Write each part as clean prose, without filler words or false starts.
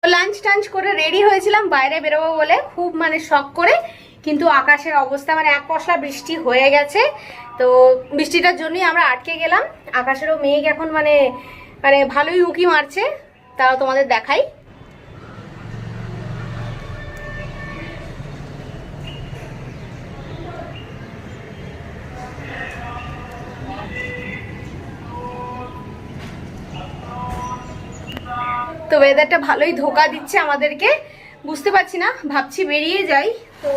Lunch টাঞ্চ করে ready হয়েছিলাম বাইরে বেরোবো বলে, খুব মানে শখ করে, কিন্তু আকাশের অবস্থা মানে এক পশলা বৃষ্টি হয়ে গেছে। তো বৃষ্টিটার জন্যই আমরা আটকে গেলাম। আকাশেরও মেঘ এখন মানে মানে ভালোই উঁকি মারছে, তাও তোমাদের দেখাই। তো ওয়েদারটা ভালোই ধোকা দিচ্ছে আমাদেরকে, বুঝতে পারছি না, ভাবছি বেরিয়ে যাই, তো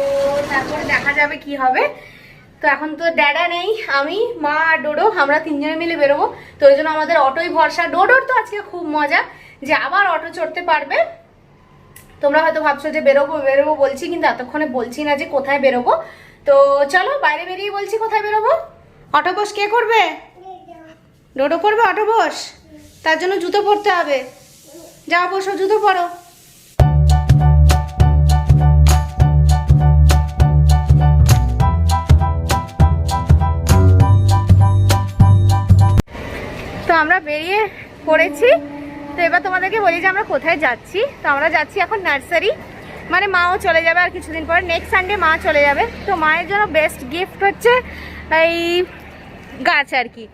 তারপরে দেখা যাবে কি হবে। তো এখন তো ড্যাডা নেই, আমি, মা আর ডোডো, আমরা তিনজনে মিলে বেরোবো। তো ওই জন্য আমাদের অটোই ভরসা। ডোডোর তো আজকে খুব মজা যে আবার অটো চড়তে পারবে। তোমরা হয়তো ভাবছো যে বেরোবো বেরোবো বলছি, কিন্তু এতক্ষণে বলছি না যে কোথায় বেরোবো। তো চলো বাইরে বেরিয়ে বলছি কোথায় বেরোবো। অটো বস কে করবে? ডোডো করবে অটো বস? তার জন্য জুতো পরতে হবে। যাও বসো, জুতো পরো। তো আমরা বেরিয়ে পড়েছি। তো এবার তোমাদেরকে বলি যে আমরা কোথায় যাচ্ছি। তো আমরা যাচ্ছি এখন নার্সারি, মানে মাও চলে যাবে আর কিছুদিন পরে, নেক্সট সানডে মা চলে যাবে। তো মায়ের জন্য বেস্ট গিফট হচ্ছে এই গাছ আর কি।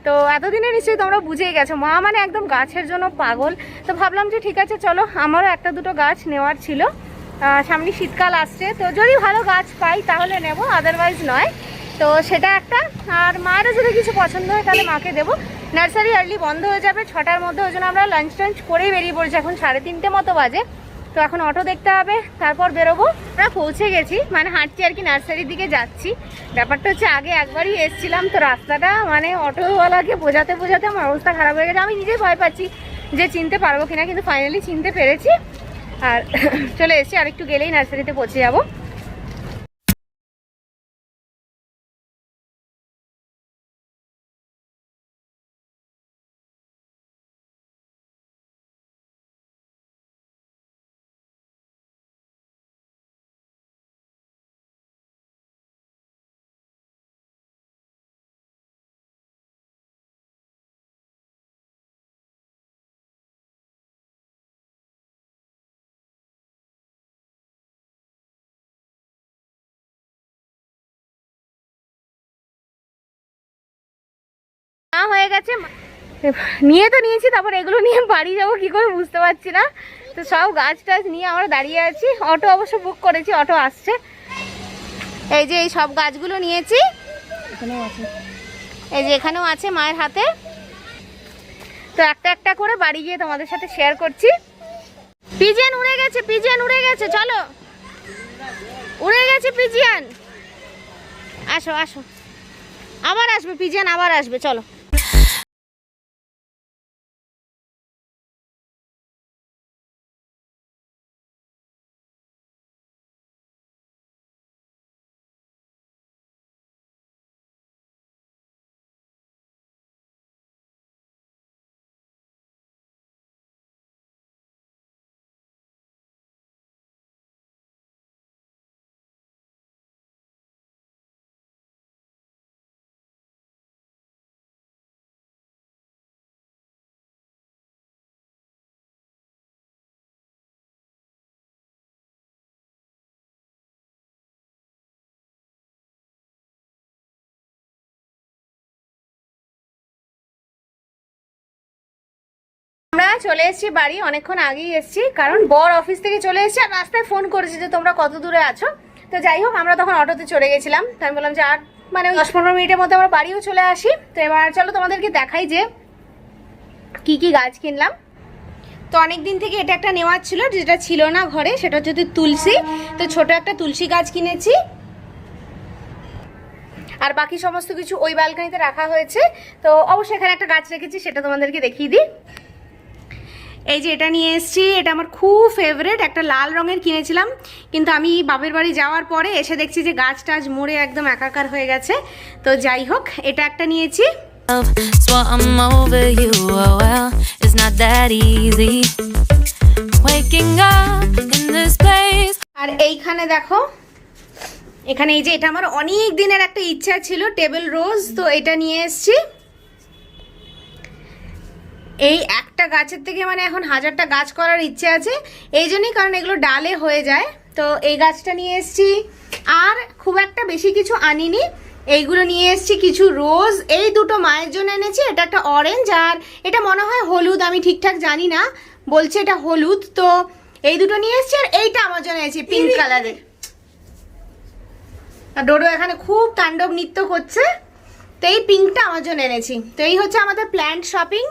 তো এতদিনে নিশ্চয়ই তোমরা বুঝেই গেছো, মা মানে একদম গাছের জন্য পাগল। তো ভাবলাম যে ঠিক আছে চলো, আমারও একটা দুটো গাছ নেওয়ার ছিল। সামনে শীতকাল আসছে, তো যদি ভালো গাছ পাই তাহলে নেব, আদারওয়াইজ নয়। তো সেটা একটা, আর মায়েরও যদি কিছু পছন্দ হয় তাহলে মাকে দেবো। নার্সারি আর্লি বন্ধ হয়ে যাবে 6টার মধ্যে, ওই জন্য আমরা লাঞ্চ টাঞ্চ করেই বেরিয়ে পড়েছি। এখন 3:30 মতো বাজে। তো এখন অটো দেখতে হবে, তারপর বেরোবো। আমরা পৌঁছে গেছি, মানে হাঁটছি আর কি, নার্সারির দিকে যাচ্ছি। ব্যাপারটা হচ্ছে আগে একবারই এসেছিলাম, তো রাস্তাটা মানে অটোওয়ালাকে বোঝাতে বোঝাতে আমার অবস্থা খারাপ হয়ে গেছে। আমি নিজেই ভয় পাচ্ছি যে চিনতে পারবো কিনা, কিন্তু ফাইনালি চিনতে পেরেছি আর চলে এসেছি। আর একটু গেলেই নার্সারিতে পৌঁছে যাবো। হয়ে গেছে, নিয়ে তো নিয়েছি, তারপর এগুলো নিয়ে বাড়ি যাবো কি করে বুঝতে পারছি না। তো সব গাছ টাছ নিয়ে আমরা দাঁড়িয়ে আছি। অটো অবশ্য বুক করেছি, অটো আসছে। এই যে এই সব গাছগুলো নিয়েছি, এই যে এখানেও আছে মায়ের হাতে। তো একটা একটা করে বাড়ি গিয়ে তোমাদের সাথে শেয়ার করছি। পিজিয়ান উড়ে গেছে, পিজিয়ান উড়ে গেছে, চলো, উড়ে গেছে পিজিয়ান। আসো আসো, আবার আসবে পিজিয়ান, আবার আসবে, চলো। আমরা চলে এসেছি বাড়ি, অনেকক্ষণ আগেই এসেছি, কারণ বর অফিস থেকে চলে এসেছি আর রাস্তায় ফোন করেছি যে তোমরা কত দূরে আছো। তো যাই হোক, আমরা তখন অটোতে চলে গেছিলাম। তো আমি বললাম যে আর মানে 10-15 মিনিটের মধ্যে আমরা বাড়িও চলে আসি। তো এবার চলো তোমাদেরকে দেখাই যে কি কি গাছ কিনলাম। তো অনেক দিন থেকে এটা একটা নেওয়ার ছিল, যেটা ছিল না ঘরে, সেটা হচ্ছে তুলসী। তো ছোট একটা তুলসী গাছ কিনেছি, আর বাকি সমস্ত কিছু ওই ব্যালকনিতে রাখা হয়েছে। তো অবশ্যই এখানে একটা গাছ রেখেছি, সেটা তোমাদেরকে দেখিয়ে দিই। এই যে এটা নিয়ে এসেছি, এটা আমার খুব ফেভারিট, একটা লাল রঙের কিনেছিলাম, কিন্তু আমি বাপের বাড়ি যাওয়ার পরে এসে দেখছি যে গাছ টাছ মরে একদম একাকার হয়ে গেছে। তো যাই হোক, এটা একটা নিয়েছি। আর এইখানে দেখো, এখানে এই যে এটা আমার অনেক দিনের একটা ইচ্ছা ছিল, টেবিল রোজ। তো এটা নিয়ে এসেছি। এই একটা গাছের থেকে মানে এখন 1000টা গাছ করার ইচ্ছে আছে, এই জন্যই, কারণ এগুলো ডালে হয়ে যায়। তো এই গাছটা নিয়ে এসেছি, আর খুব একটা বেশি কিছু আনিনি। এইগুলো নিয়ে এসেছি কিছু রোজ, এই দুটো মায়ের জন্য এনেছি। এটা একটা অরেঞ্জ, আর এটা মনে হয় হলুদ, আমি ঠিকঠাক জানি না, বলছে এটা হলুদ। তো এই দুটো নিয়ে এসেছি, আর এইটা আমার জন্য এনেছি পিঙ্ক কালারের। আর ডোডো এখানে খুব তাণ্ডব নৃত্য করছে, তো এই পিঙ্কটা আমার জন্য এনেছি। তো এই হচ্ছে আমাদের প্ল্যান্ট শপিং।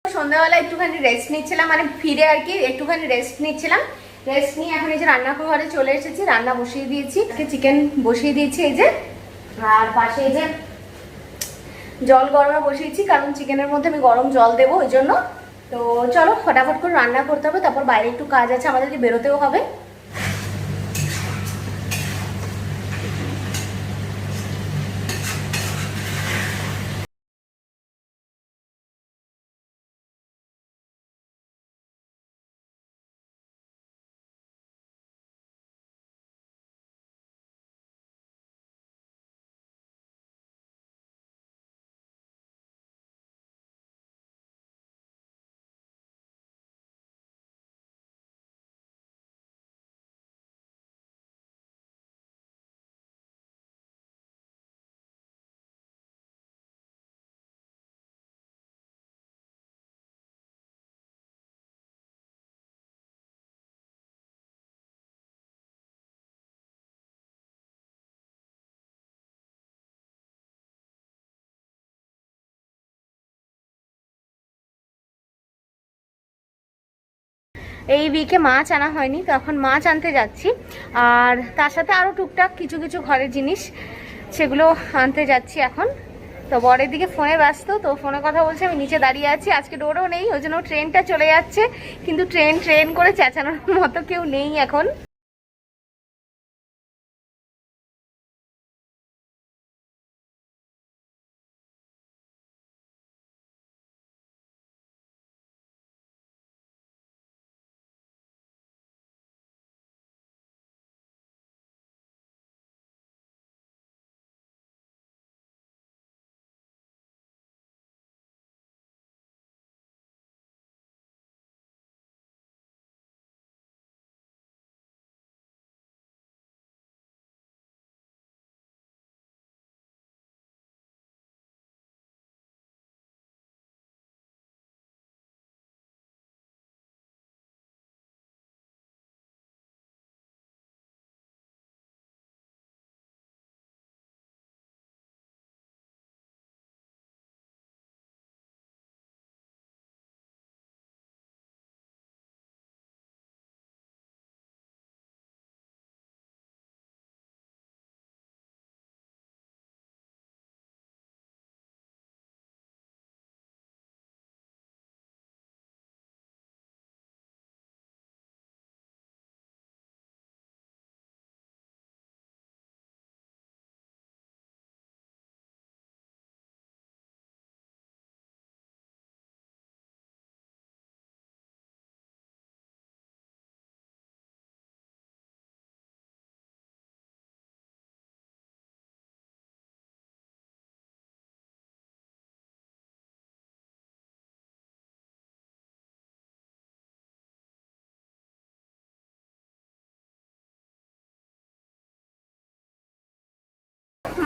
সন্ধ্যাবেলা একটুখানি রেস্ট নিচ্ছিলাম, মানে ফিরে আর কি একটুখানি রেস্ট নিচ্ছিলাম। রেস্ট নিয়ে এখন এই যে রান্নাঘরে চলে এসেছি, রান্না বসিয়ে দিয়েছি, চিকেন বসিয়ে দিয়েছি এই যে, আর পাশে এই যে জল গরমে বসিয়েছি, কারণ চিকেনের মধ্যে আমি গরম জল দেবো ওই জন্য। তো চলো ফটাফট করে রান্না করতে হবে, তারপর বাইরে একটু কাজ আছে, আমাদেরকে বেরোতেও হবে। এই উইকে মাছ আনা হয়নি, তো এখন মাছ আনতে যাচ্ছি, আর তার সাথে আরও টুকটাক কিছু কিছু ঘরের জিনিস সেগুলো আনতে যাচ্ছি এখন। তো বরের দিকে ফোনে ব্যস্ত, তো ফোনে কথা বলছে, আমি নিচে দাঁড়িয়ে আছি। আজকে ডোরও নেই, ওই জন্য ট্রেনটা চলে যাচ্ছে, কিন্তু ট্রেন ট্রেন করে চেঁচানোর মতো কেউ নেই এখন।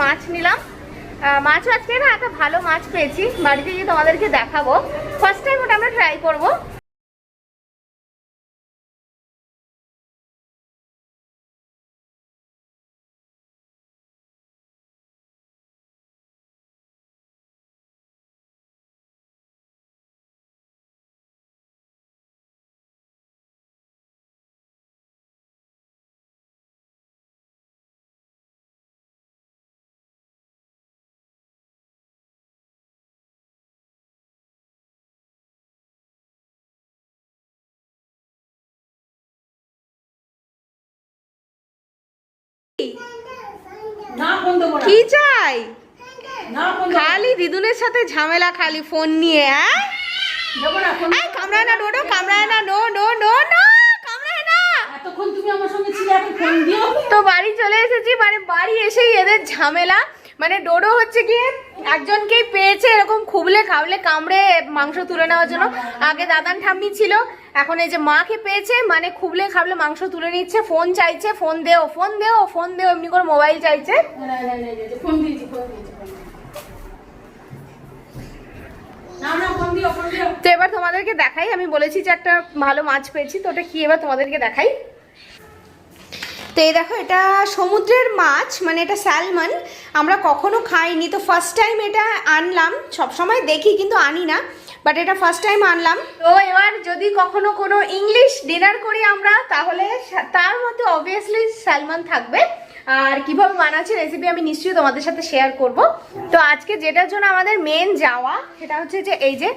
মাছ নিলাম, মাছও আজকে না একটা ভালো মাছ পেয়েছি, বাড়িতে গিয়ে তোমাদেরকে দেখাবো। ফার্স্ট টাইম ওটা আমরা ট্রাই করবো। কি চাই? খালি দিদুনের সাথে ঝামেলা, খালি ফোন নিয়ে। হ্যাঁ কামড়ায় না ডোডো, কামড়ায় না, নো নো নো নো, কামড়ায় না। এতক্ষণ তুমি আমার সঙ্গে ছিলে, এখন ফোন দিও। তো বাড়ি চলে এসেছি, মানে বাড়ি এসেই এদের ঝামেলা। মানে ডোডো হচ্ছে গিয়ে একজনকেই পেয়েছে এরকম খুবলে খাবলে কামড়ে মাংস তুলে নেওয়ার জন্য। আগে দাদান ঠাম্মি ছিল, এখন এই যে মাকে পেয়েছে, মানে খুবলে খাবলে মাংস তুলে নিচ্ছে। ফোন চাইছে, ফোন দেও ফোন দেও ফোন দেও, এমনি করে মোবাইল চাইছে। ফোন দিয়েছি, ফোন দিয়েছি। তো এবার তোমাদেরকে দেখাই, আমি বলেছি যে একটা ভালো মাছ পেয়েছি, তো ওটা কি এবার তোমাদেরকে দেখাই। তো এই দেখো, এটা সমুদ্রের মাছ, মানে এটা স্যালমন। আমরা কখনো খাইনি, তো ফার্স্ট টাইম এটা আনলাম। সবসময় দেখি কিন্তু আনি না, বাট এটা ফার্স্ট টাইম আনলাম। তো এবার যদি কখনো কোনো ইংলিশ ডিনার করি আমরা, তাহলে তার মধ্যে অবভিয়াসলি স্যালমন থাকবে। আর কিভাবে বানাচ্ছি রেসিপি আমি নিশ্চয়ই তোমাদের সাথে শেয়ার করব। তো আজকে যেটার জন্য আমাদের মেন যাওয়া, সেটা হচ্ছে যে এই যে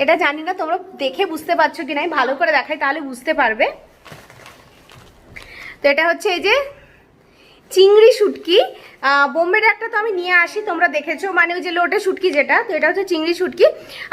এটা, জানি না তোমরা দেখে বুঝতে পারছো কিনা, আমি ভালো করে দেখাই তাহলে বুঝতে পারবে। তো এটা হচ্ছে এই যে চিংড়ি শুটকি। বোম্বের একটা তো আমি নিয়ে আসি, তোমরা দেখেছো, মানে ওই যে লোটে শুটকি যেটা, তো এটা হচ্ছে চিংড়ি শুটকি।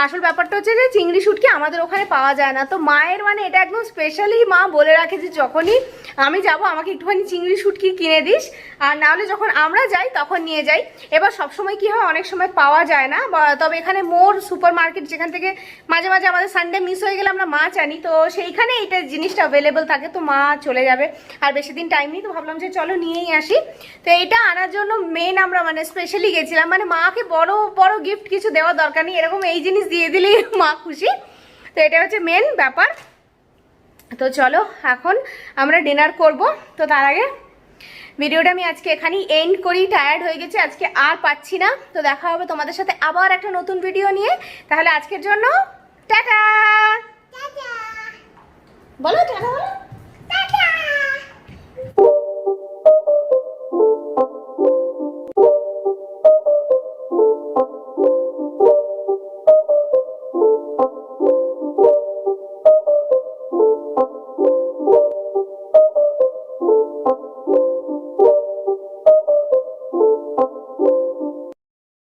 আসল ব্যাপারটা হচ্ছে যে চিংড়ি শুটকি আমাদের ওখানে পাওয়া যায় না। তো মায়ের মানে এটা একদম স্পেশালি মা বলে রাখে যে যখনই আমি যাব আমাকে একটুখানি চিংড়ি শুটকি কিনে দিস, আর নাহলে যখন আমরা যাই তখন নিয়ে যাই। এবার সবসময় কি হয়, অনেক সময় পাওয়া যায় না, তবে এখানে মোর সুপার মার্কেট, যেখান থেকে মাঝে মাঝে আমাদের সানডে মিস হয়ে গেলে আমরা মাছ আনি, তো সেইখানে এইটা জিনিসটা অ্যাভেলেবেল থাকে। তো মা চলে যাবে, আর বেশি দিন টাইম নেই, তো ভাবলাম যে চলো নিয়েই আসি। তো এইটা আনার জন্য মেন আমরা মানে স্পেশালি গেছিলাম। মানে মাকে বড় বড় গিফট কিছু দেওয়ার দরকার নেই, এরকম এই জিনিস দিয়ে দিলেই মা খুশি। তো এটা হচ্ছে মেন ব্যাপার। তো চলো এখন আমরা ডিনার করব। তো তার আগে ভিডিওটা আমি আজকে এখানেই এন্ড করি, টায়ার্ড হয়ে গেছে আজকে, আর পাচ্ছি না। তো দেখা হবে তোমাদের সাথে আবার একটা নতুন ভিডিও নিয়ে। তাহলে আজকের জন্য টাটা, বলো টাটা বলো।